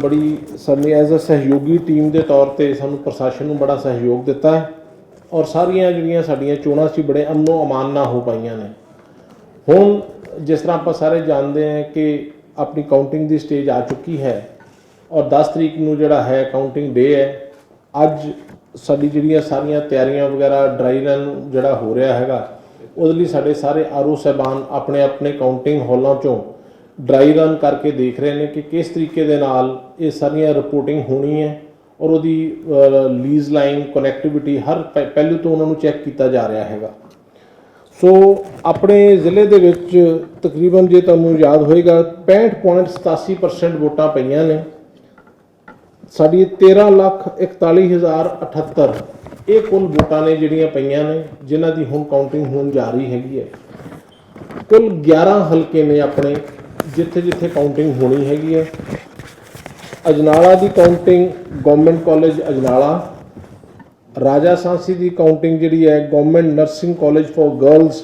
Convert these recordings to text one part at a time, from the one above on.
बड़ी सानी as a सहयोगी टीम के तौर पर सानू प्रशासन को बड़ा सहयोग दिता है और सारिया जिहड़ियां साडियां चोणां सी बड़े अमनो अमान ना हो पाईयां ने। हुण जिस तरह आप सारे जानते हैं कि अपनी काउंटिंग की स्टेज आ चुकी है और 10 तरीक नूं जिहड़ा है काउंटिंग डे है। अज साडी जिहड़ियां सारियां तैयारियां वगैरह ड्राई रन जिहड़ा हो रहा हैगा उहदे लई साडे सारे आरओ साहबान अपने अपने काउंटिंग हॉलों चों ड्राई रन करके देख रहे हैं कि किस तरीके दे नाल ये सारियां रिपोर्टिंग होनी है और उहदी लीज लाइन कनैक्टिविटी हर पहलू तो उन्होंने चैक किया जा रहा हैगा। सो अपने ज़िले दे विच तकरीबन जे तुहानूं याद होएगा 65.87% वोटां पईयां ने। साडी 13,41,078 ये कुल वोटां ने जिहड़ियां पईयां ने जिन्हां दी हुण काउंटिंग होण जा रही हैगी है। कुल 11 हलके ने अपने जिथे जिथे काउंटिंग होनी हैगी है। अजनाला की counting government college Ajnala, Raja Sansi की काउंटिंग जिहड़ी है government nursing college for girls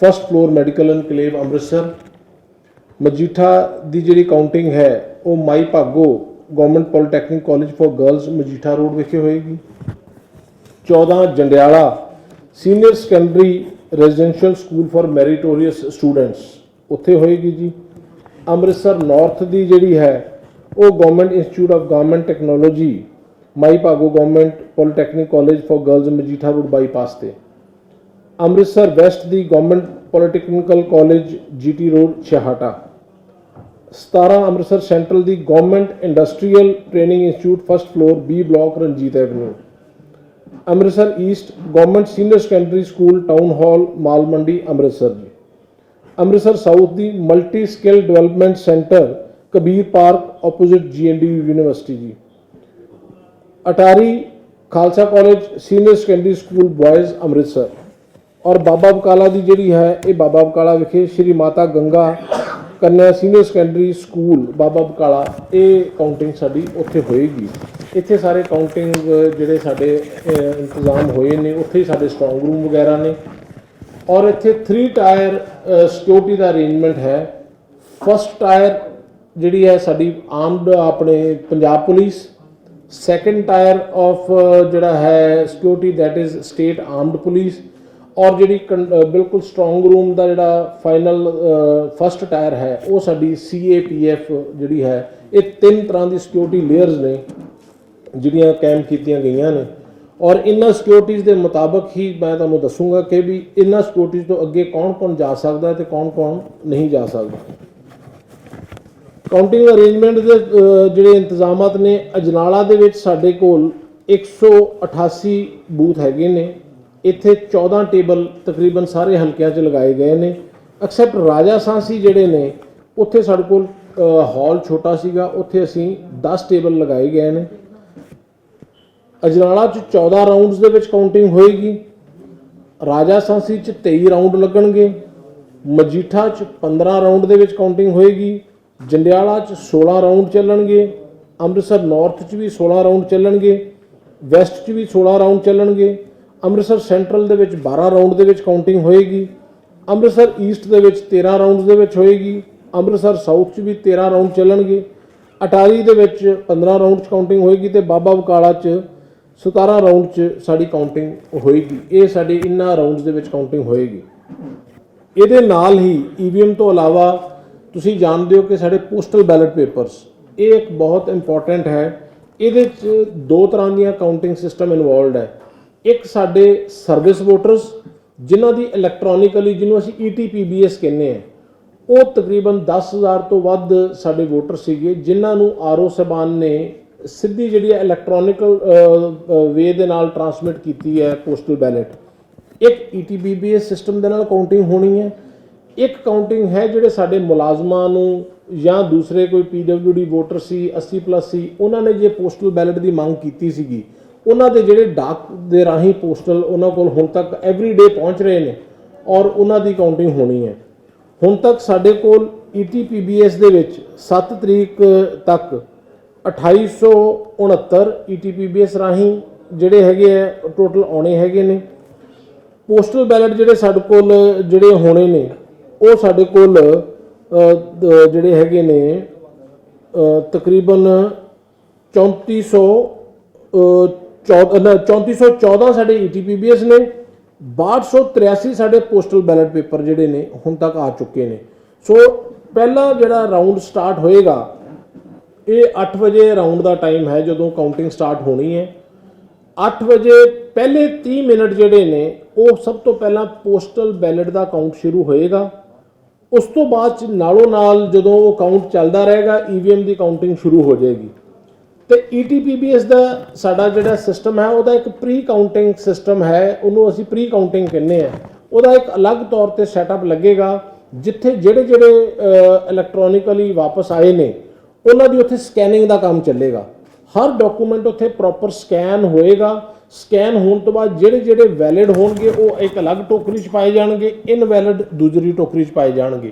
first floor medical enclave Amritsar, Majitha की जिहड़ी काउंटिंग है वो Mai Bhago government polytechnic college for girls Majitha road विखे होएगी। 14 Jandiala senior secondary residential school for meritorious students उत्थे होएगी जी। अमृतसर नॉर्थ की जिहड़ी है वो government institute of government technology Mai Bhago government polytechnic college for girls Majitha road bypass से। अमृतसर वैस्ट की government polytechnical college GT road Chheharta. 17 Amritsar central की government industrial training institute first floor B block Ranjit avenue. Amritsar east government senior secondary school town hall Maal Mandi Amritsar जी। Amritsar south की multi skill development centre Kabir park opposite GNDU university जी। Attari Khalsa college senior secondary school boys Amritsar और बाबा बकाला की जिहड़ी है ये बाबा बकाला विखे श्री माता गंगा कन्या सीनियर सैकेंडरी स्कूल बाबा बकाला ये काउंटिंग साडी उत्थे होएगी। इत्थे सारे काउंटिंग जिहड़े साडे इंतजाम होए ने उत्थे ही साडे स्ट्रॉन्ग रूम वगैरह ने और इत्थे 3 टायर सिक्योरिटी का अरेंजमेंट है। फर्स्ट टायर जिहड़ी है साडी आर्मड अपने Punjab police, second tier of जिहड़ा है security that is state armed police और जिहड़ी बिल्कुल स्ट्रॉन्ग रूम का जिहड़ा फाइनल फर्स्ट टायर है वो साडी CAPF जिहड़ी है। ये 3 तरह की सिक्योरिटी लेयर्स ने जिहड़ियां कैंप कीतियां गईयां ने और इन्हां सिक्योरिटीज़ के मुताबिक ही मैं तुहानूं दसूँगा कि भी इन्हां सिक्योरिटीज़ तो अगे कौन कौन जा सकता है तो कौन कौन नहीं जा सकता। काउंटिंग अरेंजमेंट के जिहड़े इंतजामात ने अजनाला दे विच साडे कोल 188 बूथ हैगे ने। इत्थे 14 टेबल तकरीबन सारे हल्कियां च लगाए गए ने एक्सैप्ट राजा सांसी जिहड़े ने उत्थे साडे कोल हॉल छोटा सीगा उत्थे असीं 10 टेबल लगाए गए ने। अजनाला च 14 राउंड्स दे विच काउंटिंग होएगी। राजा सांसी च 23 राउंड लगणगे। मजीठा च 15 राउंड दे विच काउंटिंग होएगी। जंडियाला च 16 राउंड चलणगे। अमृतसर नॉर्थ च भी 16 राउंड चलणगे। वैस्ट च भी 16 राउंड चलणगे। अमृतसर सेंट्रल दे विच 12 राउंड दे विच काउंटिंग होएगी। अमृतसर ईस्ट दे विच 13 राउंड दे विच होएगी। अमृतसर साउथ च भी 13 राउंड चलणगे। अटारी दे विच 15 राउंड च काउंटिंग होएगी ते बाबा बकाला च 17 राउंड च साडी काउंटिंग होएगी। ये साडे इन्हां राउंड्स दे विच काउंटिंग होएगी। इहदे नाल ही EVM तो अलावा तुसीं जानते हो कि साडे पोस्टल बैलेट पेपर्स ये एक बहुत इंपॉर्टेंट है। इहदे च 2 तरह दीयां काउंटिंग सिस्टम इनवॉल्वड है। एक साडे सर्विस वोटर्स जिन्हां दी इलैक्ट्रॉनिकली जिन्हों असीं ETPBS कहने हैं वो तकरीबन 10,000 तो वध साडे वोटर सीगे जिन्हां नूं RO साहबान ने सीधी जिहड़ी इलैक्ट्रॉनिकल वे दे नाल ट्रांसमिट कीती है पोस्टल बैलेट। एक ETPBS सिस्टम दे नाल काउंटिंग होनी है। एक काउंटिंग है जिहड़े साडे मुलाजमां नूं या दूसरे कोई PWD वोटर सी 80+ सी उन्होंने जे पोस्टल बैलेट की मांग की सीगी उन्होंने दे जिहड़े डाक दे राही पोस्टल उन्होंने कोल हुण तक एवरी डे पहुँच रहे हैं और उन्हों की काउंटिंग होनी है। हुण तक साडे कोल ETPBS दे विच 7 तरीक तक 2869 ETPBS राही जिहड़े हैगे टोटल आने हैगे ने। पोस्टल बैलेट जिहड़े साडे कोल जिहड़े होने ने वो साडे कोल जिहड़े हैगे ने तकरीबन 3414 ਸਾਡੇ ETPBS ने, 6283 ਸਾਡੇ पोस्टल बैलेट पेपर ਜਿਹੜੇ ਨੇ ਹੁਣ ਤੱਕ ਆ ਚੁੱਕੇ ਨੇ। ਸੋ ਪਹਿਲਾ ਜਿਹੜਾ ਰਾਉਂਡ ਸਟਾਰਟ ਹੋਏਗਾ ਇਹ 8 ਵਜੇ ਰਾਉਂਡ ਦਾ ਟਾਈਮ ਹੈ ਜਦੋਂ ਕਾਊਂਟਿੰਗ ਸਟਾਰਟ ਹੋਣੀ ਹੈ। 8 ਵਜੇ ਪਹਿਲੇ 30 ਮਿੰਟ ਜਿਹੜੇ ਨੇ ਉਹ ਸਭ ਤੋਂ ਪਹਿਲਾਂ ਪੋਸਟਲ ਬੈਲਟ ਦਾ ਕਾਊਂਟ ਸ਼ੁਰੂ ਹੋਏਗਾ। ਉਸ ਤੋਂ ਬਾਅਦ ਚ ਨਾਲੋਂ ਨਾਲ ਜਦੋਂ ਉਹ ਕਾਊਂਟ ਚੱਲਦਾ ਰਹੇਗਾ EVM ਦੀ ਕਾਊਂਟਿੰਗ ਸ਼ੁਰੂ ਹੋ ਜਾਏਗੀ। ਤੇ ETPBS ਦਾ ਸਾਡਾ ਜਿਹੜਾ ਸਿਸਟਮ ਹੈ ਉਹਦਾ ਇੱਕ ਪ੍ਰੀ ਕਾਊਂਟਿੰਗ ਸਿਸਟਮ ਹੈ, ਉਹਨੂੰ ਅਸੀਂ ਪ੍ਰੀ ਕਾਊਂਟਿੰਗ ਕਹਿੰਦੇ ਆ। ਉਹਦਾ ਇੱਕ ਅਲੱਗ ਤੌਰ ਤੇ ਸੈਟਅਪ ਲੱਗੇਗਾ ਜਿੱਥੇ ਜਿਹੜੇ ਇਲੈਕਟ੍ਰੋਨਿਕਲੀ ਵਾਪਸ ਆਏ ਨੇ ਉਹਨਾਂ ਦੀ ਉੱਥੇ ਸਕੈਨਿੰਗ ਦਾ ਕੰਮ ਚੱਲੇਗਾ। ਹਰ ਡਾਕੂਮੈਂਟ ਉੱਥੇ ਪ੍ਰੋਪਰ ਸਕੈਨ ਹੋਏਗਾ। ਸਕੈਨ ਹੋਣ ਤੋਂ ਬਾਅਦ ਜਿਹੜੇ ਵੈਲਿਡ ਹੋਣਗੇ ਉਹ ਇੱਕ ਅਲੱਗ ਟੋਕਰੀ 'ਚ ਪਾਏ ਜਾਣਗੇ, ਇਨਵੈਲਿਡ ਦੂਸਰੀ ਟੋਕਰੀ 'ਚ ਪਾਏ ਜਾਣਗੇ।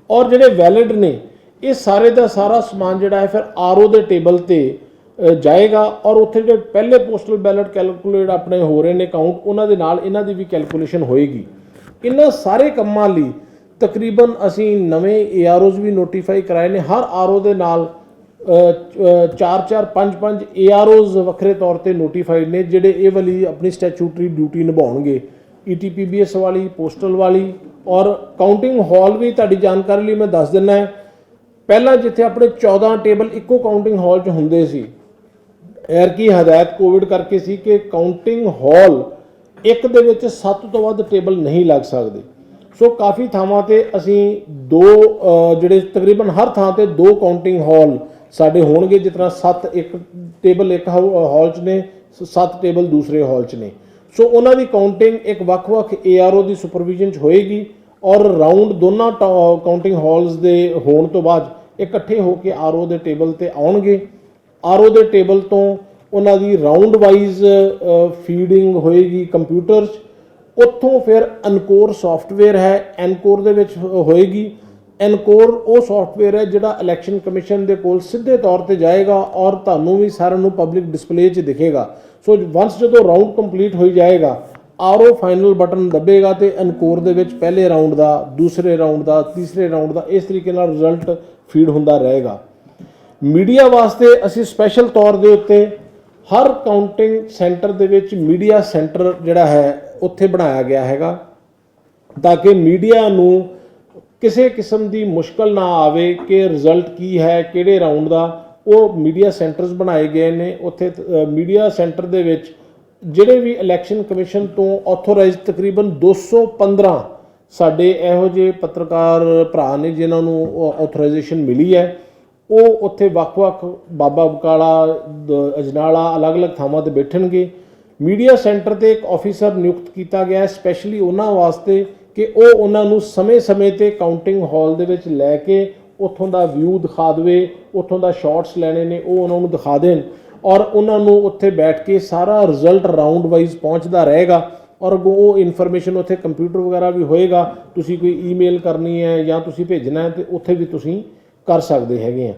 ਔਰ ਜਿਹੜੇ ਵੈਲਿਡ ਨੇ ਇਹ ਸਾਰੇ ਦਾ ਸਾਰਾ ਸਮਾਨ ਜਿਹੜਾ ਹੈ ਫਿਰ RO ਦੇ ਟੇਬਲ ਤੇ ਜਾਏਗਾ ਔਰ ਉੱਥੇ ਜਿਹੜੇ ਪਹਿਲੇ ਪੋਸਟਲ ਬੈਲਟ ਕੈਲਕੂਲੇਟ ਆਪਣੇ ਹੋ ਰਹੇ ਨੇ ਕਾਊਂਟ, ਉਹਨਾਂ ਦੇ ਨਾਲ ਇਹਨਾਂ ਦੀ ਵੀ ਕੈਲਕੂਲੇਸ਼ਨ ਹੋਏਗੀ। ਇਹਨਾਂ ਸਾਰੇ ਕੰਮਾਂ ਲਈ ਤਕਰੀਬਨ ਅਸੀਂ ਨਵੇਂ AROs ਵੀ ਨੋਟੀਫਾਈ ਕਰਾਏ ਨੇ। ਹਰ RO ਦੇ ਨਾਲ 4-4 5-5 AROs ਵੱਖਰੇ ਤੌਰ ਤੇ ਨੋਟੀਫਾਈਡ ਨੇ ਜਿਹੜੇ ਇਹ ਵਾਲੀ ਆਪਣੀ ਸਟੈਚੂਟਰੀ ਡਿਊਟੀ ਨਿਭਾਉਣਗੇ, ETPBS ਵਾਲੀ, ਪੋਸਟਲ ਵਾਲੀ। ਔਰ ਕਾਊਂਟਿੰਗ ਹਾਲ ਵੀ ਤੁਹਾਡੀ ਜਾਣਕਾਰੀ ਲਈ ਮੈਂ ਦੱਸ ਦਿੰਦਾ ਹੈ, ਪਹਿਲਾਂ ਜਿੱਥੇ ਆਪਣੇ 14 ਟੇਬਲ ਇੱਕੋ ਕਾਊਂਟਿੰਗ ਹਾਲ 'ਚ ਹੁੰਦੇ ਸੀ, ਐਰਕੀ ਹਦਾਇਤ ਕੋਵਿਡ ਕਰਕੇ ਸੀ ਕਿ ਕਾਊਂਟਿੰਗ ਹਾਲ ਇੱਕ ਦੇ ਵਿੱਚ 7 ਤੋਂ ਵੱਧ ਟੇਬਲ ਨਹੀਂ ਲੱਗ ਸਕਦੇ। ਸੋ ਕਾਫੀ ਥਾਵਾਂ ਤੇ ਅਸੀਂ ਜਿਹੜੇ ਤਕਰੀਬਨ ਹਰ ਥਾਂ ਤੇ 2 ਕਾਊਂਟਿੰਗ ਹਾਲ ਸਾਡੇ ਹੋਣਗੇ, ਜਿਸ ਤਰ੍ਹਾਂ 7 ਇੱਕ ਟੇਬਲ ਇੱਕ ਹਾਲ 'ਚ ਨੇ, 7 ਟੇਬਲ ਦੂਸਰੇ ਹਾਲ 'ਚ ਨੇ। ਸੋ ਉਹਨਾਂ ਦੀ ਕਾਊਂਟਿੰਗ ਇੱਕ ਵੱਖ-ਵੱਖ ARO ਦੀ ਸੁਪਰਵਿਜ਼ਨ 'ਚ ਹੋਏਗੀ ਔਰ ਰਾਉਂਡ ਦੋਨਾਂ ਕਾਊਂਟਿੰਗ ਹਾਲਸ ਦੇ ਹੋਣ ਤੋਂ ਬਾਅਦ ਇਕੱਠੇ ਹੋ ਕੇ RO ਦੇ ਟੇਬਲ ਤੇ ਆਉਣਗੇ। RO ਦੇ ਟੇਬਲ ਤੋਂ ਉਹਨਾਂ ਦੀ ਰਾਉਂਡ ਵਾਈਜ਼ ਫੀਡਿੰਗ ਹੋਏਗੀ ਕੰਪਿਊਟਰ 'ਚ। ਉੱਥੋਂ ਫਿਰ ਅਨਕੋਰ ਸੌਫਟਵੇਅਰ ਹੈ, ਐਨਕੋਰ ਦੇ ਵਿੱਚ ਹੋਏਗੀ। ਐਨਕੋਰ ਉਹ ਸੌਫਟਵੇਅਰ ਹੈ ਜਿਹੜਾ ਇਲੈਕਸ਼ਨ ਕਮਿਸ਼ਨ ਦੇ ਕੋਲ ਸਿੱਧੇ ਤੌਰ ਤੇ ਜਾਏਗਾ ਔਰ ਤੁਹਾਨੂੰ ਵੀ ਸਾਰਿਆਂ ਨੂੰ ਪਬਲਿਕ ਡਿਸਪਲੇ 'ਚ ਦਿਖੇਗਾ। ਸੋ ਵੰਸ ਜਦੋਂ ਰਾਉਂਡ ਕੰਪਲੀਟ ਹੋ ਜਾਏਗਾ RO ਫਾਈਨਲ ਬਟਨ ਦੱਬੇਗਾ ਤੇ ਐਨਕੋਰ ਦੇ ਵਿੱਚ ਪਹਿਲੇ ਰਾਉਂਡ ਦਾ, ਦੂਸਰੇ ਰਾਉਂਡ ਦਾ, ਤੀਸਰੇ ਰਾਉਂਡ ਦਾ ਇਸ ਤਰੀਕੇ ਨਾਲ ਰਿਜ਼ਲਟ ਫੀਡ ਹੁੰਦਾ ਰਹੇਗਾ। ਮੀਡੀਆ ਵਾਸਤੇ ਅਸੀਂ ਸਪੈਸ਼ਲ ਤੌਰ ਦੇ ਉੱਤੇ ਹਰ ਕਾਊਂਟਿੰਗ ਸੈਂਟਰ ਦੇ ਵਿੱਚ ਮੀਡੀਆ ਸੈਂਟਰ ਜਿਹੜਾ ਹੈ ਉੱਥੇ ਬਣਾਇਆ ਗਿਆ ਹੈਗਾ ਤਾਂ ਕਿ ਮੀਡੀਆ ਨੂੰ ਕਿਸੇ ਕਿਸਮ ਦੀ ਮੁਸ਼ਕਲ ਨਾ ਆਵੇ ਕਿ ਰਿਜ਼ਲਟ ਕੀ ਹੈ ਕਿਹੜੇ ਰਾਉਂਡ ਦਾ। ਉਹ ਮੀਡੀਆ ਸੈਂਟਰਸ ਬਣਾਏ ਗਏ ਨੇ। ਉੱਥੇ ਮੀਡੀਆ ਸੈਂਟਰ ਦੇ ਵਿੱਚ ਜਿਹੜੇ ਵੀ ਇਲੈਕਸ਼ਨ ਕਮਿਸ਼ਨ ਤੋਂ ਆਥੋਰਾਈਜ਼ਡ ਤਕਰੀਬਨ 215 ਸਾਡੇ ਇਹੋ ਜਿਹੇ ਪੱਤਰਕਾਰ ਭਰਾ ਨੇ ਜਿਨ੍ਹਾਂ ਨੂੰ ਆਥੋਰਾਈਜੇਸ਼ਨ ਮਿਲੀ ਹੈ, ਉਹ ਉੱਥੇ ਵੱਖ-ਵੱਖ ਬਾਬਾ ਬਕਾਲਾ, ਅਜਨਾਲਾ, ਅਲੱਗ-ਅਲੱਗ ਥਾਵਾਂ ਤੇ ਬੈਠਣਗੇ। ਮੀਡੀਆ ਸੈਂਟਰ ਤੇ ਇੱਕ ਆਫੀਸਰ ਨਿਯੁਕਤ ਕੀਤਾ ਗਿਆ ਹੈ ਸਪੈਸ਼ਲੀ ਉਹਨਾਂ ਵਾਸਤੇ ਕਿ ਉਹ ਉਹਨਾਂ ਨੂੰ ਸਮੇਂ-ਸਮੇਂ ਤੇ ਕਾਊਂਟਿੰਗ ਹਾਲ ਦੇ ਵਿੱਚ ਲੈ ਕੇ ਉੱਥੋਂ ਦਾ ਵਿਊ ਦਿਖਾ ਦੇਵੇ, ਉੱਥੋਂ ਦਾ ਸ਼ਾਟਸ ਲੈਣੇ ਨੇ ਉਹ ਉਹਨਾਂ ਨੂੰ ਦਿਖਾ ਦੇਣ ਔਰ ਉਹਨਾਂ ਨੂੰ ਉੱਥੇ ਬੈਠ ਕੇ ਸਾਰਾ ਰਿਜ਼ਲਟ ਰਾਉਂਡ ਵਾਈਜ਼ ਪਹੁੰਚਦਾ ਰਹੇਗਾ ਔਰ ਉਹ ਇਨਫੋਰਮੇਸ਼ਨ ਉੱਥੇ ਕੰਪਿਊਟਰ ਵਗੈਰਾ ਵੀ ਹੋਏਗਾ। ਤੁਸੀਂ ਕੋਈ ਈਮੇਲ ਕਰਨੀ ਹੈ ਜਾਂ ਤੁਸੀਂ ਭੇਜਣਾ ਹੈ ਤੇ ਉੱਥੇ ਵੀ ਤੁਸੀਂ ਕਰ ਸਕਦੇ ਹੈਗੇ ਆ।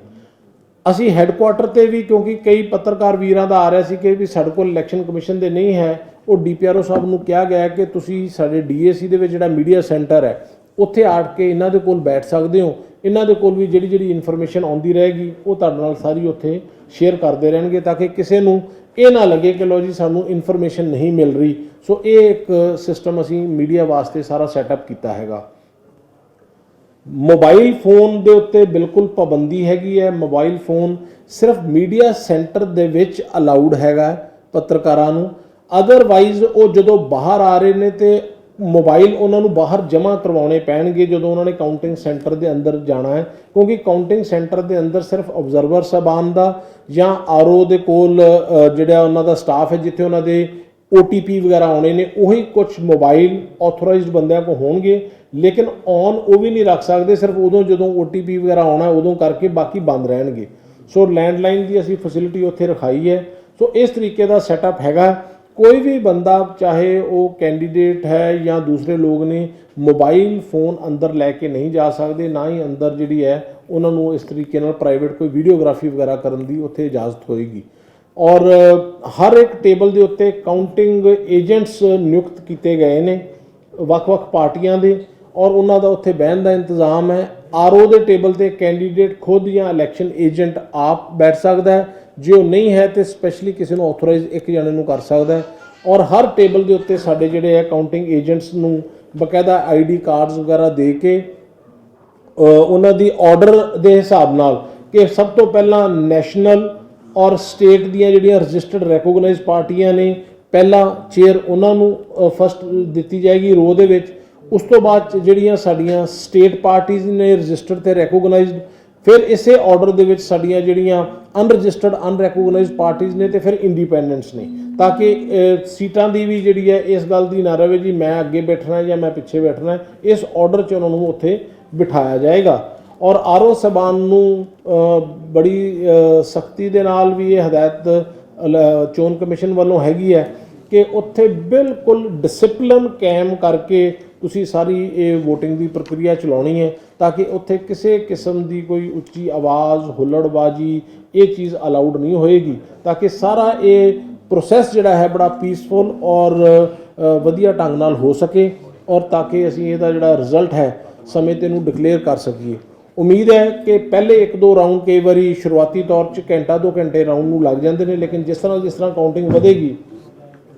ਅਸੀਂ ਹੈੱਡਕੁਆਟਰ ਤੇ ਵੀ, ਕਿਉਂਕਿ ਕਈ ਪੱਤਰਕਾਰ ਵੀਰਾਂ ਦਾ ਆ ਰਿਹਾ ਸੀ ਕਿ ਵੀ ਸਾਡੇ ਕੋਲ ਇਲੈਕਸ਼ਨ ਕਮਿਸ਼ਨ ਦੇ ਨਹੀਂ ਹੈ, ਉਹ DPRO ਸਾਹਿਬ ਨੂੰ ਕਿਹਾ ਗਿਆ ਕਿ ਤੁਸੀਂ ਸਾਡੇ DAC ਦੇ ਵਿੱਚ ਜਿਹੜਾ ਮੀਡੀਆ ਸੈਂਟਰ ਹੈ ਉੱਥੇ ਆ ਕੇ ਇਹਨਾਂ ਦੇ ਕੋਲ ਬੈਠ ਸਕਦੇ ਹੋ। ਇਹਨਾਂ ਦੇ ਕੋਲ ਵੀ ਜਿਹੜੀ ਇਨਫੋਰਮੇਸ਼ਨ ਆਉਂਦੀ ਰਹੇਗੀ ਉਹ ਤੁਹਾਡੇ ਨਾਲ ਸਾਰੀ ਉੱਥੇ ਸ਼ੇਅਰ ਕਰਦੇ ਰਹਿਣਗੇ ਤਾਂ ਕਿ ਕਿਸੇ ਨੂੰ ਇਹ ਨਾ ਲੱਗੇ ਕਿ ਲੋ ਜੀ ਸਾਨੂੰ ਇਨਫੋਰਮੇਸ਼ਨ ਨਹੀਂ ਮਿਲ ਰਹੀ। ਸੋ ਇਹ ਇੱਕ ਸਿਸਟਮ ਅਸੀਂ ਮੀਡੀਆ ਵਾਸਤੇ ਸਾਰਾ ਸੈਟਅਪ ਕੀਤਾ ਹੈਗਾ। ਮੋਬਾਈਲ ਫੋਨ ਦੇ ਉੱਤੇ ਬਿਲਕੁਲ ਪਾਬੰਦੀ ਹੈਗੀ ਹੈ। ਮੋਬਾਈਲ ਫੋਨ ਸਿਰਫ ਮੀਡੀਆ ਸੈਂਟਰ ਦੇ ਵਿੱਚ ਅਲਾਉਡ ਹੈਗਾ ਪੱਤਰਕਾਰਾਂ ਨੂੰ। ਅਦਰਵਾਈਜ਼ ਉਹ ਜਦੋਂ ਬਾਹਰ ਆ ਰਹੇ ਨੇ ਤੇ ਮੋਬਾਈਲ ਉਹਨਾਂ ਨੂੰ ਬਾਹਰ ਜਮ੍ਹਾਂ ਕਰਵਾਉਣੇ ਪੈਣਗੇ ਜਦੋਂ ਉਹਨਾਂ ਨੇ ਕਾਊਂਟਿੰਗ ਸੈਂਟਰ ਦੇ ਅੰਦਰ ਜਾਣਾ ਹੈ, ਕਿਉਂਕਿ ਕਾਊਂਟਿੰਗ ਸੈਂਟਰ ਦੇ ਅੰਦਰ ਸਿਰਫ ਆਬਜ਼ਰਵਰ ਸਾਹਿਬਾਨ ਦਾ ਜਾਂ RO ਦੇ ਕੋਲ ਜਿਹੜਾ ਉਹਨਾਂ ਦਾ ਸਟਾਫ ਹੈ ਜਿੱਥੇ ਉਹਨਾਂ ਦੇ OTP ਵਗੈਰਾ ਆਉਣੇ ਨੇ ਉਹੀ ਕੁਝ ਮੋਬਾਈਲ ਆਥੋਰਾਈਜ਼ਡ ਬੰਦਿਆਂ ਕੋਲ ਹੋਣਗੇ, ਲੇਕਿਨ ਔਨ ਉਹ ਵੀ ਨਹੀਂ ਰੱਖ ਸਕਦੇ, ਸਿਰਫ ਉਦੋਂ ਜਦੋਂ OTP ਵਗੈਰਾ ਆਉਣਾ ਉਦੋਂ ਕਰਕੇ, ਬਾਕੀ ਬੰਦ ਰਹਿਣਗੇ। ਸੋ ਲੈਂਡਲਾਈਨ ਦੀ ਅਸੀਂ ਫੈਸਿਲਿਟੀ ਉੱਥੇ ਰਖਾਈ ਹੈ। ਸੋ ਇਸ ਤਰੀਕੇ ਦਾ ਸੈਟਅਪ ਹੈਗਾ। ਕੋਈ ਵੀ ਬੰਦਾ ਚਾਹੇ ਉਹ ਕੈਂਡੀਡੇਟ ਹੈ ਜਾਂ ਦੂਸਰੇ ਲੋਕ ਨੇ ਮੋਬਾਈਲ ਫੋਨ ਅੰਦਰ ਲੈ ਕੇ ਨਹੀਂ ਜਾ ਸਕਦੇ, ਨਾ ਹੀ ਅੰਦਰ ਜਿਹੜੀ ਹੈ ਉਹਨਾਂ ਨੂੰ ਇਸ ਤਰੀਕੇ ਨਾਲ ਪ੍ਰਾਈਵੇਟ ਕੋਈ ਵੀਡੀਓਗ੍ਰਾਫੀ ਵਗੈਰਾ ਕਰਨ ਦੀ ਉੱਥੇ ਇਜਾਜ਼ਤ ਹੋਏਗੀ। ਔਰ ਹਰ ਇੱਕ ਟੇਬਲ ਦੇ ਉੱਤੇ ਕਾਊਂਟਿੰਗ ਏਜੰਟਸ ਨਿਯੁਕਤ ਕੀਤੇ ਗਏ ਨੇ ਵੱਖ-ਵੱਖ ਪਾਰਟੀਆਂ ਦੇ ਔਰ ਉਹਨਾਂ ਦਾ ਉੱਥੇ ਬਹਿਣ ਦਾ ਇੰਤਜ਼ਾਮ ਹੈ। RO ਦੇ ਟੇਬਲ ਤੇ ਕੈਂਡੀਡੇਟ ਖੁਦ ਜਾਂ ਇਲੈਕਸ਼ਨ ਏਜੰਟ ਆਪ ਬੈਠ ਸਕਦਾ ਹੈ ਜੇ ਉਹ ਨਹੀਂ ਹੈ ਤੇ ਸਪੈਸ਼ਲੀ ਕਿਸੇ ਨੂੰ ਆਥੋਰਾਈਜ਼ ਇੱਕ ਜਣੇ ਨੂੰ ਕਰ ਸਕਦਾ ਹੈ। ਔਰ ਹਰ ਟੇਬਲ ਦੇ ਉੱਤੇ ਸਾਡੇ ਜਿਹੜੇ ਹੈ ਕਾਊਂਟਿੰਗ ਏਜੰਟਸ ਨੂੰ ਬਕਾਇਦਾ ID ਕਾਰਡਸ ਵਗੈਰਾ ਦੇ ਕੇ ਉਹਨਾਂ ਦੀ ਆਰਡਰ ਦੇ ਹਿਸਾਬ ਨਾਲ ਕਿ ਸਭ ਤੋਂ ਪਹਿਲਾਂ ਨੈਸ਼ਨਲ ਔਰ ਸਟੇਟ ਦੀਆਂ ਜਿਹੜੀਆਂ ਰਜਿਸਟਰਡ ਰੈਕੋਗਨਾਈਜ਼ ਪਾਰਟੀਆਂ ਨੇ ਪਹਿਲਾ ਚੇਅਰ ਉਹਨਾਂ ਨੂੰ ਫਸਟ ਦਿੱਤੀ ਜਾਏਗੀ ਰੋ ਦੇ ਵਿੱਚ। ਉਸ ਤੋਂ ਬਾਅਦ 'ਚ ਜਿਹੜੀਆਂ ਸਾਡੀਆਂ ਸਟੇਟ ਪਾਰਟੀਜ਼ ਨੇ ਰਜਿਸਟਰਡ ਤੇ ਰੈਕੋਗਨਾਈਜ਼ਡ, ਫਿਰ ਇਸੇ ਆਰਡਰ ਦੇ ਵਿੱਚ ਸਾਡੀਆਂ ਜਿਹੜੀਆਂ ਅਨਰਜਿਸਟਰਡ ਅਨਰੈਕੋਗਨਾਈਜ਼ਡ ਪਾਰਟੀਜ਼ ਨੇ ਤੇ ਫਿਰ ਇੰਡੀਪੈਂਡੈਂਟਸ ਨੇ, ਤਾਂ ਕਿ ਸੀਟਾਂ ਦੀ ਵੀ ਜਿਹੜੀ ਹੈ ਇਸ ਗੱਲ ਦੀ ਨਾ ਰਹੇ ਜੀ ਮੈਂ ਅੱਗੇ ਬੈਠਣਾ ਜਾਂ ਮੈਂ ਪਿੱਛੇ ਬੈਠਣਾ। ਇਸ ਆਰਡਰ 'ਚ ਉਹਨਾਂ ਨੂੰ ਉੱਥੇ ਬਿਠਾਇਆ ਜਾਏਗਾ। ਔਰ RO ਸਾਹਿਬਾਨ ਨੂੰ ਬੜੀ ਸਖਤੀ ਦੇ ਨਾਲ ਵੀ ਇਹ ਹਦਾਇਤ ਚੋਣ ਕਮਿਸ਼ਨ ਵੱਲੋਂ ਹੈਗੀ ਹੈ ਕਿ ਉੱਥੇ ਬਿਲਕੁਲ ਡਿਸਪਲਿਨ ਕਾਇਮ ਕਰਕੇ ਤੁਸੀਂ ਸਾਰੀ ਇਹ VOTING ਦੀ ਪ੍ਰਕਿਰਿਆ ਚਲਾਉਣੀ ਹੈ, ਤਾਂ ਕਿ ਉੱਥੇ ਕਿਸੇ ਕਿਸਮ ਦੀ ਕੋਈ ਉੱਚੀ ਆਵਾਜ਼ ਹੁੱਲੜਬਾਜੀ ਇਹ ਚੀਜ਼ ਅਲਾਉਡ ਨਹੀਂ ਹੋਏਗੀ, ਤਾਂ ਕਿ ਸਾਰਾ ਇਹ ਪ੍ਰੋਸੈਸ ਜਿਹੜਾ ਹੈ ਬੜਾ ਪੀਸਫੁਲ ਔਰ ਵਧੀਆ ਢੰਗ ਨਾਲ ਹੋ ਸਕੇ, ਔਰ ਤਾਂ ਕਿ ਅਸੀਂ ਇਹਦਾ ਜਿਹੜਾ ਰਿਜ਼ਲਟ ਹੈ ਸਮੇਂ ਤੇ ਨੂੰ ਡਿਕਲੇਅਰ ਕਰ ਸਕੀਏ। ਉਮੀਦ ਹੈ ਕਿ ਪਹਿਲੇ 1-2 ਰਾਊਂਡ ਕਈ ਵਾਰੀ ਸ਼ੁਰੂਆਤੀ ਤੌਰ 'ਚ ਘੰਟਾ 2 ਘੰਟੇ ਰਾਊਂਡ ਨੂੰ ਲੱਗ ਜਾਂਦੇ ਨੇ, ਲੇਕਿਨ ਜਿਸ ਤਰ੍ਹਾਂ ਕਾਊਂਟਿੰਗ ਵਧੇਗੀ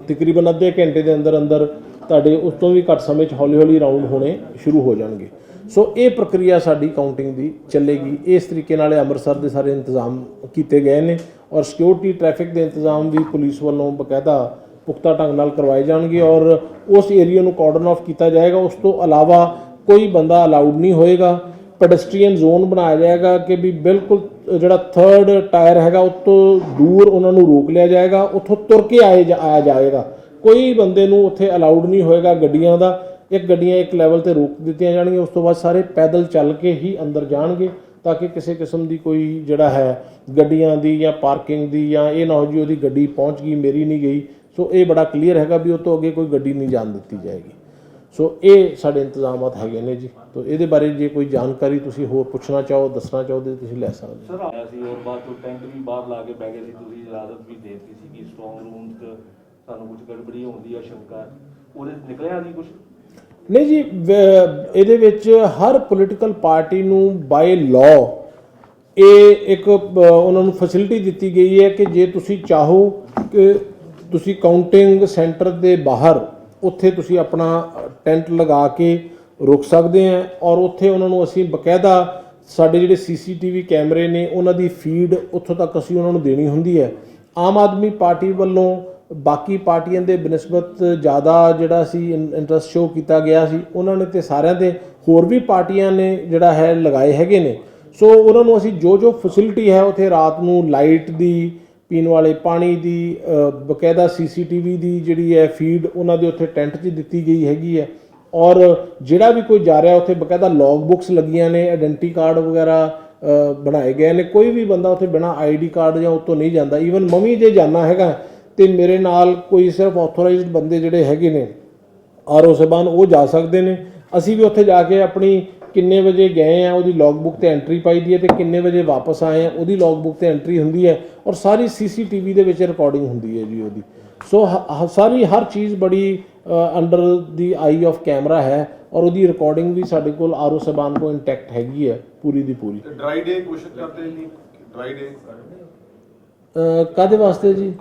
ਤਕਰੀਬਨ ਅੱਧੇ ਘੰਟੇ ਦੇ ਅੰਦਰ ਤੁਹਾਡੇ ਉਸ ਤੋਂ ਵੀ ਘੱਟ ਸਮੇਂ 'ਚ ਹੌਲੀ ਰਾਊਂਡ ਹੋਣੇ ਸ਼ੁਰੂ ਹੋ ਜਾਣਗੇ। ਸੋ ਇਹ ਪ੍ਰਕਿਰਿਆ ਸਾਡੀ ਕਾਊਂਟਿੰਗ ਦੀ ਚੱਲੇਗੀ। ਇਸ ਤਰੀਕੇ ਨਾਲ ਅੰਮ੍ਰਿਤਸਰ ਦੇ ਸਾਰੇ ਇੰਤਜ਼ਾਮ ਕੀਤੇ ਗਏ ਨੇ, ਔਰ ਸਿਕਿਉਰਿਟੀ ਟ੍ਰੈਫਿਕ ਦੇ ਇੰਤਜ਼ਾਮ ਵੀ ਪੁਲਿਸ ਵੱਲੋਂ ਬਕਾਇਦਾ ਪੁਖਤਾ ਢੰਗ ਨਾਲ ਕਰਵਾਏ ਜਾਣਗੇ, ਔਰ ਉਸ ਏਰੀਆ ਨੂੰ ਕਾਰਡਨ ਆਫ ਕੀਤਾ ਜਾਏਗਾ। ਉਸ ਤੋਂ ਇਲਾਵਾ ਕੋਈ ਬੰਦਾ ਅਲਾਉਡ ਨਹੀਂ ਹੋਏਗਾ। ਪੈਡਸਟਰੀਅਨ ਜ਼ੋਨ ਬਣਾਇਆ ਜਾਏਗਾ ਕਿ ਵੀ ਬਿਲਕੁਲ ਜਿਹੜਾ 3rd ਟਾਇਰ ਹੈਗਾ ਉਸ ਤੋਂ ਦੂਰ ਉਹਨਾਂ ਨੂੰ ਰੋਕ ਲਿਆ ਜਾਏਗਾ, ਉੱਥੋਂ ਤੁਰ ਕੇ ਆਇਆ ਜਾਏਗਾ। ਕੋਈ ਬੰਦੇ ਨੂੰ ਉੱਥੇ ਅਲਾਉਡ ਨਹੀਂ ਹੋਏਗਾ ਗੱਡੀਆਂ ਦਾ। ਗੱਡੀਆਂ ਇੱਕ ਲੈਵਲ ਤੇ ਰੋਕ ਦਿੱਤੀਆਂ ਜਾਣਗੀਆਂ, ਉਸ ਤੋਂ ਬਾਅਦ ਸਾਰੇ ਪੈਦਲ ਚੱਲ ਕੇ ਹੀ ਅੰਦਰ ਜਾਣਗੇ, ਤਾਂ ਕਿ ਕਿਸੇ ਕਿਸਮ ਦੀ ਕੋਈ ਜਿਹੜਾ ਹੈ ਗੱਡੀਆਂ ਦੀ ਜਾਂ ਪਾਰਕਿੰਗ ਦੀ ਜਾਂ ਇਹ ਨਾ ਹੋ ਜੀ ਉਹਦੀ ਗੱਡੀ ਪਹੁੰਚ ਗਈ ਮੇਰੀ ਨਹੀਂ ਗਈ। ਸੋ ਇਹ ਬੜਾ ਕਲੀਅਰ ਹੈਗਾ ਵੀ ਉਹ ਤੋਂ ਅੱਗੇ ਕੋਈ ਗੱਡੀ ਨਹੀਂ ਜਾਣ ਦਿੱਤੀ ਜਾਏਗੀ। ਸੋ ਇਹ ਸਾਡੇ ਇੰਤਜ਼ਾਮਾਤ ਹੈਗੇ ਨੇ ਜੀ। ਤੋ ਇਹਦੇ ਬਾਰੇ ਜੇ ਕੋਈ ਜਾਣਕਾਰੀ ਤੁਸੀਂ ਹੋਰ ਪੁੱਛਣਾ ਚਾਹੋ, ਦੱਸਣਾ ਚਾਹੋਗੇ ਤੁਸੀਂ ਲੈ ਸਕਦੇ ਸਰ ਆਇਆ ਸੀ, ਔਰ ਬਾਅਦ ਤੋਂ ਟੈਂਟ ਵੀ ਬਾਹਰ ਲਾ ਕੇ ਬਹਿ ਗਏ ਸੀ, ਤੁਸੀਂ ਇਜਾਜ਼ਤ ਵੀ ਦੇ ਦਿੱਤੀ ਸੀ ਕਿ ਸਟਰੋਂਗ ਰੂਮ 'ਚ ਸਾਨੂੰ ਕੁਝ ਗੜਬੜੀ ਹੁੰਦੀ ਆ ਸ਼ੰਕਾ, ਉਹਦੇ ਨਿਕਲਿਆ ਜੀ ਕੁਝ? ਨਹੀਂ ਜੀ, ਇਹਦੇ ਵਿੱਚ ਹਰ ਪੋਲੀਟੀਕਲ ਪਾਰਟੀ ਨੂੰ ਬਾਏ ਲਾਅ ਇਹ ਇੱਕ ਉਹਨਾਂ ਨੂੰ ਫੈਸਿਲਿਟੀ ਦਿੱਤੀ ਗਈ ਹੈ ਕਿ ਜੇ ਤੁਸੀਂ ਚਾਹੋ ਕਿ ਤੁਸੀਂ ਕਾਊਂਟਿੰਗ ਸੈਂਟਰ ਦੇ ਬਾਹਰ ਉੱਥੇ ਤੁਸੀਂ ਆਪਣਾ ਟੈਂਟ ਲਗਾ ਕੇ ਰੁਕ ਸਕਦੇ ਆ, ਔਰ ਉੱਥੇ ਉਹਨਾਂ ਨੂੰ ਅਸੀਂ ਬਕਾਇਦਾ ਸਾਡੇ ਜਿਹੜੇ CCTV ਕੈਮਰੇ ਨੇ ਉਹਨਾਂ ਦੀ ਫੀਡ ਉੱਥੋਂ ਤੱਕ ਅਸੀਂ ਉਹਨਾਂ ਨੂੰ ਦੇਣੀ ਹੁੰਦੀ ਹੈ। ਆਮ ਆਦਮੀ ਪਾਰਟੀ ਵੱਲੋਂ ਬਾਕੀ ਪਾਰਟੀਆਂ ਦੇ ਬਨਿਸਬਤ ਜ਼ਿਆਦਾ ਜਿਹੜਾ ਸੀ ਇੰਟਰਸਟ ਸ਼ੋ ਕੀਤਾ ਗਿਆ ਸੀ, ਉਹਨਾਂ ਨੇ ਤੇ ਸਾਰਿਆਂ ਦੇ ਹੋਰ ਵੀ ਪਾਰਟੀਆਂ ਨੇ ਜਿਹੜਾ ਹੈ ਲਗਾਏ ਹੈਗੇ ਨੇ। ਸੋ ਉਹਨਾਂ ਨੂੰ ਅਸੀਂ ਜੋ ਫੈਸਿਲਿਟੀ ਹੈ ਉੱਥੇ ਰਾਤ ਨੂੰ ਲਾਈਟ ਦੀ, ਪੀਣ ਵਾਲੇ ਪਾਣੀ ਦੀ, ਬਕਾਇਦਾ CCTV ਦੀ ਜਿਹੜੀ ਹੈ ਫੀਡ ਉਹਨਾਂ ਦੇ ਉੱਥੇ ਟੈਂਟ 'ਚ ਦਿੱਤੀ ਗਈ ਹੈਗੀ ਹੈ। ਔਰ ਜਿਹੜਾ ਵੀ ਕੋਈ ਜਾ ਰਿਹਾ ਉੱਥੇ ਬਕਾਇਦਾ ਲੌਗ ਬੁੱਕਸ ਲੱਗੀਆਂ ਨੇ, ਆਇਡੈਂਟੀ ਕਾਰਡ ਵਗੈਰਾ ਬਣਾਏ ਗਏ ਨੇ। ਕੋਈ ਵੀ ਬੰਦਾ ਉੱਥੇ ਬਿਨਾਂ ID ਕਾਰਡ ਜਾਂ ਉੱਤੋਂ ਨਹੀਂ ਜਾਂਦਾ। ਈਵਨ ਮਮੀ ਜੇ ਜਾਣਾ ਹੈਗਾ ਤੇ ਮੇਰੇ ਨਾਲ ਕੋਈ ਸਿਰਫ ਆਥੋਰਾਈਜ਼ਡ ਬੰਦੇ ਜਿਹੜੇ ਹੈਗੇ ਨੇ RO ਸਾਹਿਬਾਨ ਉਹ ਜਾ ਸਕਦੇ ਨੇ। ਅਸੀਂ ਵੀ ਉੱਥੇ ਜਾ ਕੇ ਆਪਣੀ ਕਿੰਨੇ ਵਜੇ ਗਏ ਆ ਉਹਦੀ ਲੌਗ ਬੁੱਕ ਤੇ ਐਂਟਰੀ ਪਾਈ ਦੀ ਹੈ, ਤੇ ਕਿੰਨੇ ਵਜੇ ਵਾਪਸ ਆਏ ਆ ਉਹਦੀ ਲੌਗ ਬੁੱਕ ਤੇ ਐਂਟਰੀ ਹੁੰਦੀ ਹੈ, ਔਰ ਸਾਰੀ CCTV ਦੇ ਵਿੱਚ ਰਿਕਾਰਡਿੰਗ ਹੁੰਦੀ ਹੈ ਜੀ ਉਹਦੀ। ਸੋ ਸਾਰੀ ਹਰ ਚੀਜ਼ ਬੜੀ ਅੰਡਰ ਦੀ ਆਈ ਆਫ ਕੈਮਰਾ ਹੈ, ਔਰ ਉਹਦੀ ਰਿਕਾਰਡਿੰਗ ਵੀ ਸਾਡੇ ਕੋਲ RO ਸਾਹਿਬਾਨ ਕੋਲ ਇੰਟੈਕਟ ਹੈਗੀ ਹੈ ਪੂਰੀ ਦੀ ਪੂਰੀ। ਡਰਾਈ ਡੇ ਕੋਸ਼ਿਸ਼ ਕਰਦੇ ਨਹੀਂ, ਡਰਾਈ ਡੇ ਕਾਹਦੇ ਵਾਸਤੇ ਜੀ?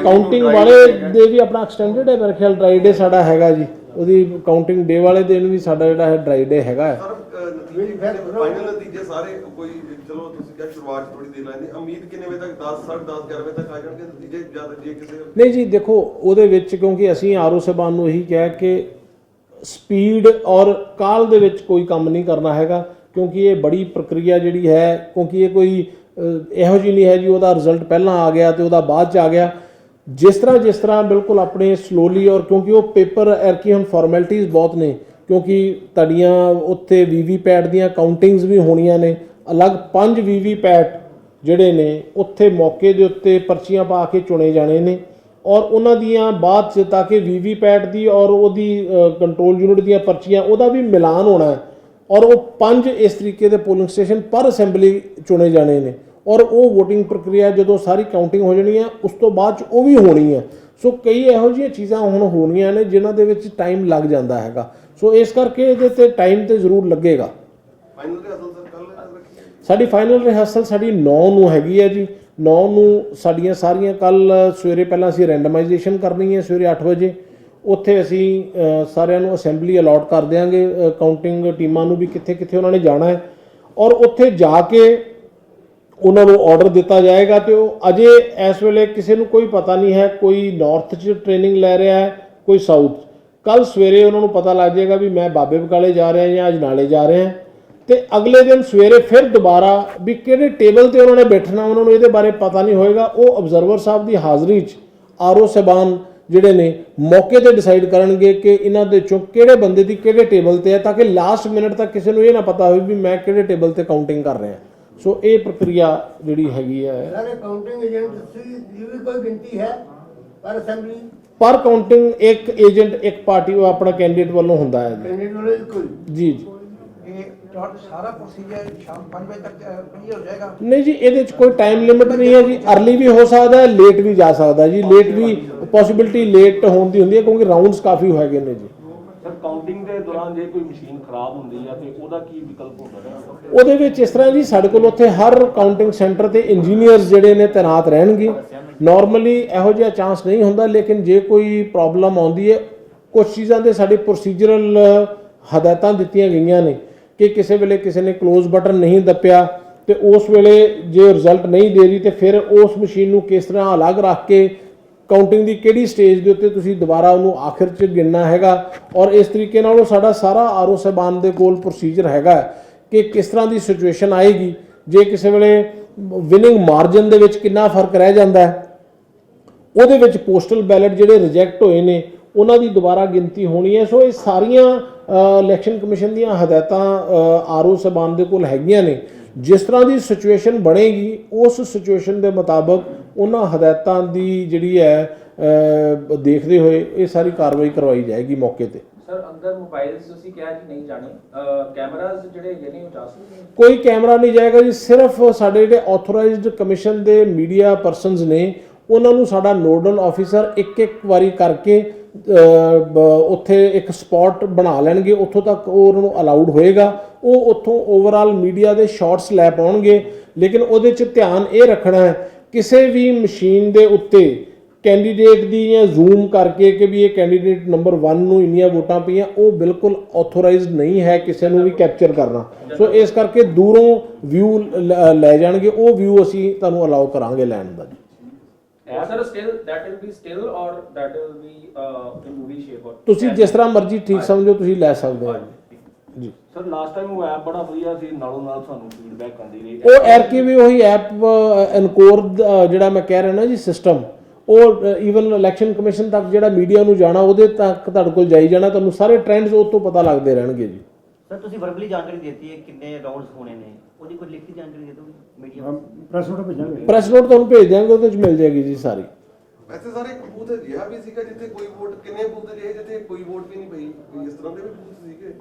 ਕਾਊਂਟਿੰਗ ਵਾਲੇ ਦੇ ਵੀ ਆਪਣਾ ਐਕਸਟੈਂਡਡ ਹੈ ਮੇਰੇ ਖਿਆਲ। ਡਰਾਈ ਡੇ ਸਾਡਾ ਹੈਗਾ ਜੀ, ਉਹਦੀ ਕਾਊਂਟਿੰਗ ਡੇ ਵਾਲੇ ਦਿਨ ਵੀ ਸਾਡਾ ਜਿਹੜਾ ਹੈ ਡਰਾਈ ਡੇ ਹੈਗਾ ਹੈ। ਫਾਈਨਲ ਨਤੀਜੇ ਸਾਰੇ ਕੋਈ ਚਲੋ ਤੁਸੀਂ ਕਿਹਾ ਸ਼ੁਰੂਆਤ ਥੋੜੀ ਦੇਰ ਲੈਂਦੇ, ਉਮੀਦ ਕਿੰਨੇ ਵਜੇ ਤੱਕ 10, 10:30, 11 ਵਜੇ ਤੱਕ ਆ ਜਾਣਗੇ ਨਤੀਜੇ? ਜਾਂ ਜੇ ਕਿਸੇ ਨਹੀਂ ਜੀ ਦੇਖੋ, ਉਹਦੇ ਵਿੱਚ ਕਿਉਂਕਿ ਅਸੀਂ RO ਸਾਹਿਬਾਨ ਨੂੰ ਇਹੀ ਕਿਹਾ ਕਿ ਸਪੀਡ ਔਰ ਕਾਲ ਦੇ ਵਿੱਚ ਕੋਈ ਕੰਮ ਨਹੀਂ ਕਰਨਾ ਹੈਗਾ, ਕਿਉਂਕਿ ਇਹ ਬੜੀ ਪ੍ਰਕਿਰਿਆ ਜਿਹੜੀ ਹੈ, ਕਿਉਂਕਿ ਇਹ ਕੋਈ ਇਹੋ ਜਿਹੀ ਨਹੀਂ ਹੈ ਜੀ ਉਹਦਾ ਰਿਜ਼ਲਟ ਪਹਿਲਾਂ ਆ ਗਿਆ ਤੇ ਉਹਦਾ ਬਾਅਦ 'ਚ ਆ ਗਿਆ। ਜਿਸ ਤਰ੍ਹਾਂ ਬਿਲਕੁਲ ਆਪਣੇ ਸਲੋਲੀ, ਔਰ ਕਿਉਂਕਿ ਉਹ ਪੇਪਰ ਐਰਕੀ ਹੁਣ ਫਾਰਮੈਲਿਟੀਜ਼ ਬਹੁਤ ਨੇ, ਕਿਉਂਕਿ ਤੁਹਾਡੀਆਂ ਉੱਥੇ VVPAT ਦੀਆਂ ਕਾਊਂਟਿੰਗਸ ਵੀ ਹੋਣੀਆਂ ਨੇ। ਅਲੱਗ 5 VVPAT ਜਿਹੜੇ ਨੇ ਉੱਥੇ ਮੌਕੇ ਦੇ ਉੱਤੇ ਪਰਚੀਆਂ ਪਾ ਕੇ ਚੁਣੇ ਜਾਣੇ ਨੇ, ਔਰ ਉਹਨਾਂ ਦੀਆਂ ਬਾਅਦ 'ਚ ਤਾਂ ਕਿ VVPAT ਦੀ ਔਰ ਉਹਦੀ ਕੰਟਰੋਲ ਯੂਨਿਟ ਦੀਆਂ ਪਰਚੀਆਂ ਉਹਦਾ ਵੀ ਮਿਲਾਨ ਹੋਣਾ ਹੈ, ਔਰ ਉਹ 5 ਇਸ ਤਰੀਕੇ ਦੇ ਪੋਲਿੰਗ ਸਟੇਸ਼ਨ ਪਰ ਅਸੈਂਬਲੀ ਚੁਣੇ ਜਾਣੇ ਨੇ। ਔਰ ਉਹ VOTING ਪ੍ਰਕਿਰਿਆ ਜਦੋਂ ਸਾਰੀ ਕਾਊਂਟਿੰਗ ਹੋ ਜਾਣੀ ਹੈ ਉਸ ਤੋਂ ਬਾਅਦ 'ਚ ਉਹ ਵੀ ਹੋਣੀ ਹੈ। ਸੋ ਕਈ ਇਹੋ ਜਿਹੀਆਂ ਚੀਜ਼ਾਂ ਹੁਣ ਹੋਣੀਆਂ ਨੇ ਜਿਨ੍ਹਾਂ ਦੇ ਵਿੱਚ ਟਾਈਮ ਲੱਗ ਜਾਂਦਾ ਹੈਗਾ। ਸੋ ਇਸ ਕਰਕੇ ਇਹਦੇ 'ਤੇ ਟਾਈਮ ਤੇ ਜ਼ਰੂਰ ਲੱਗੇਗਾ। ਫਾਈਨਲ ਰਿਹਰਸਲ ਸਰ ਕੱਲ ਰੱਖੀ ਹੈ? ਸਾਡੀ ਫਾਈਨਲ ਰਿਹਰਸਲ ਸਾਡੀ 9 ਨੂੰ ਹੈਗੀ ਹੈ ਜੀ। 9 ਨੂੰ ਸਾਡੀਆਂ ਸਾਰੀਆਂ ਕੱਲ ਸਵੇਰੇ ਪਹਿਲਾਂ ਅਸੀਂ ਰੈਂਡਮਾਈਜੇਸ਼ਨ ਕਰਨੀ ਹੈ ਸਵੇਰੇ 8 ਵਜੇ। ਉੱਥੇ ਅਸੀਂ ਸਾਰਿਆਂ ਨੂੰ ਅਸੈਂਬਲੀ ਅਲਾਟ ਕਰ ਦਿਆਂਗੇ, ਕਾਊਂਟਿੰਗ ਟੀਮਾਂ ਨੂੰ ਵੀ ਕਿੱਥੇ ਕਿੱਥੇ ਉਹਨਾਂ ਨੇ ਜਾਣਾ ਹੈ, ਔਰ ਉੱਥੇ ਜਾ ਕੇ ਉਹਨਾਂ ਨੂੰ ਆਰਡਰ ਦਿੱਤਾ ਜਾਏਗਾ। ਤੇ ਉਹ ਅਜੇ ਇਸ ਵੇਲੇ ਕਿਸੇ ਨੂੰ ਕੋਈ ਪਤਾ ਨਹੀਂ ਹੈ, ਕੋਈ ਨਾਰਥ 'ਚ ਟ੍ਰੇਨਿੰਗ ਲੈ ਰਿਹਾ ਹੈ, ਕੋਈ ਸਾਊਥ। ਕੱਲ ਸਵੇਰੇ ਉਹਨਾਂ ਨੂੰ ਪਤਾ ਲੱਗ ਜਾਏਗਾ ਵੀ ਮੈਂ ਬਾਬੇ ਬਕਾਲੇ ਜਾ ਰਿਹਾ ਜਾਂ ਅਜਨਾਲੇ ਜਾ ਰਿਹਾ, ਤੇ ਅਗਲੇ ਦਿਨ ਸਵੇਰੇ ਫਿਰ ਦੁਬਾਰਾ ਵੀ ਕਿਹੜੇ ਟੇਬਲ ਤੇ ਉਹਨਾਂ ਨੇ ਬੈਠਣਾ ਉਹਨਾਂ ਨੂੰ ਇਹਦੇ ਬਾਰੇ ਪਤਾ ਨਹੀਂ ਹੋਏਗਾ। ਉਹ ਅਬਜ਼ਰਵਰ ਸਾਹਿਬ ਦੀ ਹਾਜ਼ਰੀ 'ਚ ਆਰਓ ਸਾਹਿਬਾਨ ਜਿਹੜੇ ਨੇ ਮੌਕੇ ਤੇ ਡਿਸਾਈਡ ਕਰਨਗੇ ਕਿ ਇਹਨਾਂ ਦੇ ਚੋਂ ਕਿਹੜੇ ਬੰਦੇ ਦੀ ਕਿਹੜੇ ਟੇਬਲ ਤੇ ਹੈ, ਤਾਂ ਕਿ ਲਾਸਟ ਮਿੰਟ ਤੱਕ ਕਿਸੇ ਨੂੰ ਇਹ ਨਾ ਪਤਾ ਹੋਵੇ ਵੀ ਮੈਂ ਕਿਹੜੇ ਟੇਬਲ ਤੇ ਕਾਊਂਟਿੰਗ ਕਰ ਰਿਹਾ। ਸੋ ਇਹ ਪ੍ਰਕਿਰਿਆ ਜਿਹੜੀ ਹੈਗੀ ਹੈ, ਸਾਰੇ ਕਾਊਂਟਿੰਗ ਏਜੰਟ ਦੀ ਵੀ ਕੋਈ ਗਿਣਤੀ ਹੈ ਪਰ ਅਸੈਂਬਲੀ ਪਰ ਕਾਊਂਟਿੰਗ ਇੱਕ ਏਜੰਟ ਇੱਕ ਪਾਰਟੀ ਉਹ ਆਪਣਾ ਕੈਂਡੀਡੇਟ ਵੱਲੋਂ ਹੁੰਦਾ ਹੈ ਕੈਂਡੀਡੇਟ ਵਾਲੇ ਕੋਈ ਜੀ। ਜੀ ਇਹ ਸਾਰਾ ਪ੍ਰੋਸੀਜਰ ਸ਼ਾਮ 5 ਵਜੇ ਤੱਕ ਕਲੀਅਰ ਹੋ ਜਾਏਗਾ? ਨਹੀਂ ਜੀ, ਇਹਦੇ 'ਚ ਕੋਈ ਟਾਈਮ ਲਿਮਿਟ ਨਹੀਂ ਹੈ ਜੀ। ਅਰਲੀ ਵੀ ਹੋ ਸਕਦਾ ਹੈ, ਲੇਟ ਵੀ ਜਾ ਸਕਦਾ ਜੀ। ਲੇਟ ਵੀ ਪੋਸਿਬਿਲਿਟੀ ਲੇਟ ਹੋਣ ਦੀ ਹੁੰਦੀ ਹੈ ਕਿਉਂਕਿ ਰਾਊਂਡਸ ਕਾਫੀ ਹੈਗੇ ਨੇ ਜੀ। ਸਰ ਕਾਊਂਟਿੰਗ ਦੇ ਦੌਰਾਨ ਜੇ ਕੋਈ ਮਸ਼ੀਨ ਖਰਾਬ ਹੁੰਦੀ ਆ ਤੇ ਉਹਦਾ ਕੀ ਵਿਕਲਪ ਹੁੰਦਾ ਹੈ? ਉਹਦੇ ਵਿੱਚ ਇਸ ਤਰ੍ਹਾਂ ਜੀ, ਸਾਡੇ ਕੋਲ ਉੱਥੇ ਹਰ ਕਾਊਂਟਿੰਗ ਸੈਂਟਰ ਤੇ ਇੰਜੀਨੀਅਰਸ ਜਿਹੜੇ ਨੇ ਤੈਨਾਤ ਰਹਿਣਗੇ। ਨਾਰਮਲੀ ਇਹੋ ਜਿਹਾ ਚਾਂਸ ਨਹੀਂ ਹੁੰਦਾ, ਲੇਕਿਨ ਜੇ ਕੋਈ ਪ੍ਰੋਬਲਮ ਆਉਂਦੀ ਹੈ, ਕੁਝ ਚੀਜ਼ਾਂ ਦੇ ਸਾਡੇ ਪ੍ਰੋਸੀਜਰਲ ਹਦਾਇਤਾਂ ਦਿੱਤੀਆਂ ਗਈਆਂ ਨੇ ਕਿ ਕਿਸੇ ਵੇਲੇ ਕਿਸੇ ਨੇ ਕਲੋਜ਼ ਬਟਨ ਨਹੀਂ ਦੱਬਿਆ ਤੇ ਉਸ ਵੇਲੇ ਜੇ ਰਿਜ਼ਲਟ ਨਹੀਂ ਦੇ ਰਹੀ ਤੇ ਫਿਰ ਉਸ ਮਸ਼ੀਨ ਨੂੰ ਕਿਸ ਤਰ੍ਹਾਂ ਅਲੱਗ ਰੱਖ ਕੇ ਕਾਊਂਟਿੰਗ ਦੀ ਕਿਹੜੀ ਸਟੇਜ ਦੇ ਉੱਤੇ ਤੁਸੀਂ ਦੁਬਾਰਾ ਉਹਨੂੰ ਆਖਿਰ 'ਚ ਗਿਣਨਾ ਹੈਗਾ। ਔਰ ਇਸ ਤਰੀਕੇ ਨਾਲ ਉਹ ਸਾਡਾ ਸਾਰਾ ਆਰਓ ਸਾਹਿਬਾਨ ਦੇ ਕੋਲ ਪ੍ਰੋਸੀਜਰ ਹੈਗਾ ਕਿ ਕਿਸ ਤਰ੍ਹਾਂ ਦੀ ਸਿਚੁਏਸ਼ਨ ਆਏਗੀ, ਜੇ ਕਿਸੇ ਵੇਲੇ ਵਿਨਿੰਗ ਮਾਰਜਨ ਦੇ ਵਿੱਚ ਕਿੰਨਾ ਫਰਕ ਰਹਿ ਜਾਂਦਾ ਹੈ, ਉਹਦੇ ਵਿੱਚ ਪੋਸਟਲ ਬੈਲਟ ਜਿਹੜੇ ਰਿਜੈਕਟ ਹੋਏ ਨੇ ਉਹਨਾਂ ਦੀ ਦੁਬਾਰਾ ਗਿਣਤੀ ਹੋਣੀ ਹੈ। ਸੋ ਇਹ ਸਾਰੀਆਂ ਇਲੈਕਸ਼ਨ ਕਮਿਸ਼ਨ ਦੀਆਂ ਹਦਾਇਤਾਂ ਆਰਓ ਸਾਹਿਬਾਨ ਦੇ ਕੋਲ ਹੈਗੀਆਂ ਨੇ। ਜਿਸ ਤਰ੍ਹਾਂ ਦੀ ਸਿਚੁਏਸ਼ਨ ਬਣੇਗੀ ਉਸ ਸਿਚੁਏਸ਼ਨ ਦੇ ਮੁਤਾਬਕ ਉਹਨਾਂ ਹਦਾਇਤਾਂ ਦੀ ਜਿਹੜੀ ਹੈ ਦੇਖਦੇ ਹੋਏ ਇਹ ਸਾਰੀ ਕਾਰਵਾਈ ਕਰਵਾਈ ਜਾਏਗੀ ਮੌਕੇ ਤੇ। ਸਰ ਅੰਦਰ ਮੋਬਾਈਲਸ ਤੁਸੀਂ ਕਿਹਾ ਜੀ ਨਹੀਂ ਜਾਣੇ, ਕੈਮਰਾਸ ਜਿਹੜੇ ਹੈਗੇ ਨੇ ਉਹ ਜਾ ਸਕਦੇ ਨੇ? ਕੋਈ ਕੈਮਰਾ ਨਹੀਂ ਜਾਏਗਾ ਜੀ। ਸਿਰਫ ਸਾਡੇ ਜਿਹੜੇ ਆਥੋਰਾਈਜ਼ਡ ਕਮਿਸ਼ਨ ਦੇ ਮੀਡੀਆ ਪਰਸਨਸ ਨੇ ਉਹਨਾਂ ਨੂੰ ਸਾਡਾ ਨੋਡਲ ਆਫੀਸਰ ਇੱਕ ਵਾਰੀ ਕਰਕੇ ਉੱਥੇ ਇੱਕ ਸਪੌਟ ਬਣਾ ਲੈਣਗੇ, ਉੱਥੋਂ ਤੱਕ ਉਹ ਉਹਨਾਂ ਨੂੰ ਅਲਾਉਡ ਹੋਏਗਾ। ਉਹ ਉੱਥੋਂ ਓਵਰਆਲ ਮੀਡੀਆ ਦੇ ਸ਼ਾਟਸ ਲੈ ਪਾਉਣਗੇ, ਲੇਕਿਨ ਉਹਦੇ 'ਚ ਧਿਆਨ ਇਹ ਰੱਖਣਾ ਹੈ ਕਿਸੇ ਵੀ ਮਸ਼ੀਨ ਦੇ ਉੱਤੇ ਕੈਂਡੀਡੇਟ ਦੀ ਜਾਂ ਜ਼ੂਮ ਕਰਕੇ ਕਿ ਵੀ ਇਹ ਕੈਂਡੀਡੇਟ ਨੰਬਰ 1 ਨੂੰ ਇੰਨੀਆਂ ਵੋਟਾਂ ਪਈਆਂ, ਉਹ ਬਿਲਕੁਲ ਆਥੋਰਾਈਜ਼ਡ ਨਹੀਂ ਹੈ ਕਿਸੇ ਨੂੰ ਵੀ ਕੈਪਚਰ ਕਰਨਾ। ਸੋ ਇਸ ਕਰਕੇ ਦੂਰੋਂ ਵਿਊ ਲੈ ਜਾਣਗੇ, ਉਹ ਵਿਊ ਅਸੀਂ ਤੁਹਾਨੂੰ ਅਲਾਉ ਕਰਾਂਗੇ ਲੈਣ ਦਾ ਜੀ। Sir still that will be still or that will be in movie shape or ਤੁਸੀਂ ਜਿਸ ਤਰ੍ਹਾਂ ਮਰਜ਼ੀ ਠੀਕ ਸਮਝੋ ਤੁਸੀਂ ਲੈ ਸਕਦੇ ਹੋ ਜੀ। ਸਰ ਲਾਸਟ ਟਾਈਮ ਉਹ ਐਪ ਬੜਾ ਵਧੀਆ ਸੀ, ਨਾਲੋਂ ਨਾਲ ਸਾਨੂੰ ਫੀਡਬੈਕ ਆਉਂਦੀ ਰਹੀ। ਉਹ ਐਰਕੇ ਵੀ ਉਹੀ ਐਪ ਐਨਕੋਰ ਜਿਹੜਾ ਮੈਂ ਕਹਿ ਰਿਹਾ ਨਾ ਜੀ ਸਿਸਟਮ, ਉਹ ਈਵਨ ਇਲੈਕਸ਼ਨ ਕਮਿਸ਼ਨ ਤੱਕ ਜਿਹੜਾ ਮੀਡੀਆ ਨੂੰ ਜਾਣਾ ਉਹਦੇ ਤੱਕ ਤੁਹਾਡੇ ਕੋਲ ਜਾਈ ਜਾਣਾ, ਤੁਹਾਨੂੰ ਸਾਰੇ ਟ੍ਰੈਂਡਸ ਉਹ ਤੋਂ ਪਤਾ ਲੱਗਦੇ ਰਹਿਣਗੇ ਜੀ। ਸਰ ਤੁਸੀਂ ਵਰਬਲੀ ਜਾਣਕਾਰੀ ਦਿੱਤੀ ਹੈ ਕਿੰਨੇ ਰਾਉਂਡਸ ਹੋਣੇ ਨੇ, ਉਹਦੀ ਕੋਈ ਲਿਖਤੀ ਜਾਣਕਾਰੀ ਦੇ ਦਿਓ ਮੀਡੀਆ? ਪ੍ਰੈਸ ਨੋਟ ਤੁਹਾਨੂੰ ਭੇਜ ਦਿਆਂਗੇ, ਉਹਦੇ ਵਿੱਚ ਮਿਲ ਜਾਏਗੀ ਜੀ ਸਾਰੀ। ਵੈਸੇ ਸਾਰੇ ਇੱਕ ਬੂਥ ਅਜਿਹਾ ਵੀ ਸੀਗਾ ਜਿੱਥੇ ਕੋਈ ਵੋਟ, ਕਿੰਨੇ ਬੂਥ ਅਜਿਹੇ ਜਿੱਥੇ ਕੋਈ ਵੋਟ ਵੀ ਨਹੀਂ ਪਈ, ਕੋਈ ਇਸ ਤਰ੍ਹਾਂ ਦੇ ਵੀ ਬੂਥ ਸੀਗੇ?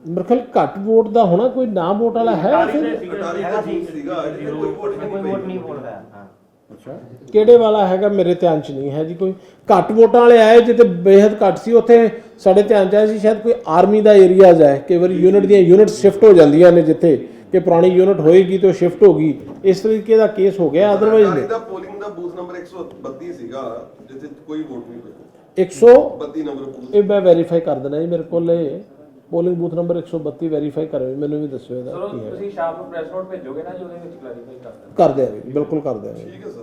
ਮੇਰੇ ਖਿਆਲ ਘੱਟ ਵੋਟ ਦਾ ਹੋਣਾ, ਕੋਈ ਨਾ ਵੋਟ ਵਾਲਾ ਹੈ ਫਿਰ? ਅਟਾਰੀ ਦਾ ਬੂਥ ਸੀਗਾ ਜਿੱਥੇ ਕੋਈ ਵੋਟ ਵੀ ਕੋਈ ਨਹੀਂ ਵੋਟ ਪਈ। ਨਹੀਂ ਬੋਲ ਰਿਹਾ। ਹਾਂ ਅੱਛਾ, ਕਿਹੜੇ ਵਾਲਾ ਹੈਗਾ ਮੇਰੇ ਧਿਆਨ 'ਚ ਨਹੀਂ ਹੈ ਜੀ। ਕੋਈ ਘੱਟ ਵੋਟਾਂ ਵਾਲੇ ਆਏ ਜਿੱਥੇ ਬੇਹੱਦ ਘੱਟ ਸੀ, ਉੱਥੇ ਸਾਡੇ ਧਿਆਨ 'ਚ ਆਇਆ ਸੀ ਸ਼ਾਇਦ ਕੋਈ ਆਰਮੀ ਦਾ ਏਰੀਆਜ਼ ਹੈ। ਕਈ ਵਾਰੀ ਯੂਨਿਟ ਦੀਆਂ ਯੂਨਿਟਸ ਸ਼ਿਫਟ ਹੋ ਜਾਂਦੀਆਂ ਨੇ, ਜਿੱਥੇ ਕਿ ਪੁਰਾਣੀ ਯੂਨਿਟ ਹੋਏਗੀ ਤੇ ਉਹ ਸ਼ਿਫਟ ਹੋ ਗਈ, ਇਸ ਤਰੀਕੇ ਦਾ ਕੇਸ ਹੋ ਗਿਆ। ਅਦਰਵਾਈਜ਼ ਅਟਾਰੀ ਦਾ ਪੋਲਿੰਗ ਦਾ ਬੂਥ ਨੰਬਰ 132 ਸੀਗਾ ਜਿੱਥੇ ਕੋਈ ਵੋਟ ਨਹੀਂ ਪਈ। 132 ਨੰਬਰ ਬੂਥ ਇਹ ਮੈਂ ਵੈਰੀਫਾਈ ਕਰ ਦੇਣਾ ਜੀ। ਮੇਰੇ ਕੋਲ ਇਹ ਪੋਲਿੰਗ ਬੂਥ ਨੰਬਰ 132 ਵੈਰੀਫਾਈ ਕਰੇ, ਮੈਨੂੰ ਵੀ ਦੱਸਿਓ ਇਹਦਾ ਸਰ ਕੀ ਹੈ। ਤੁਸੀਂ ਸ਼ਾਮ ਨੂੰ ਪ੍ਰੈਸ ਨੋਟ ਭੇਜੋਗੇ ਨਾ ਜੀ, ਉਹਦੇ ਵਿੱਚ ਕਲੈਰੀਫਾਈ ਕਰ ਦੇਣਾ। ਕਰ ਦਿਆਂਗੇ, ਬਿਲਕੁਲ ਕਰ ਦਿਆਂਗੇ। ਠੀਕ ਹੈ ਸਰ।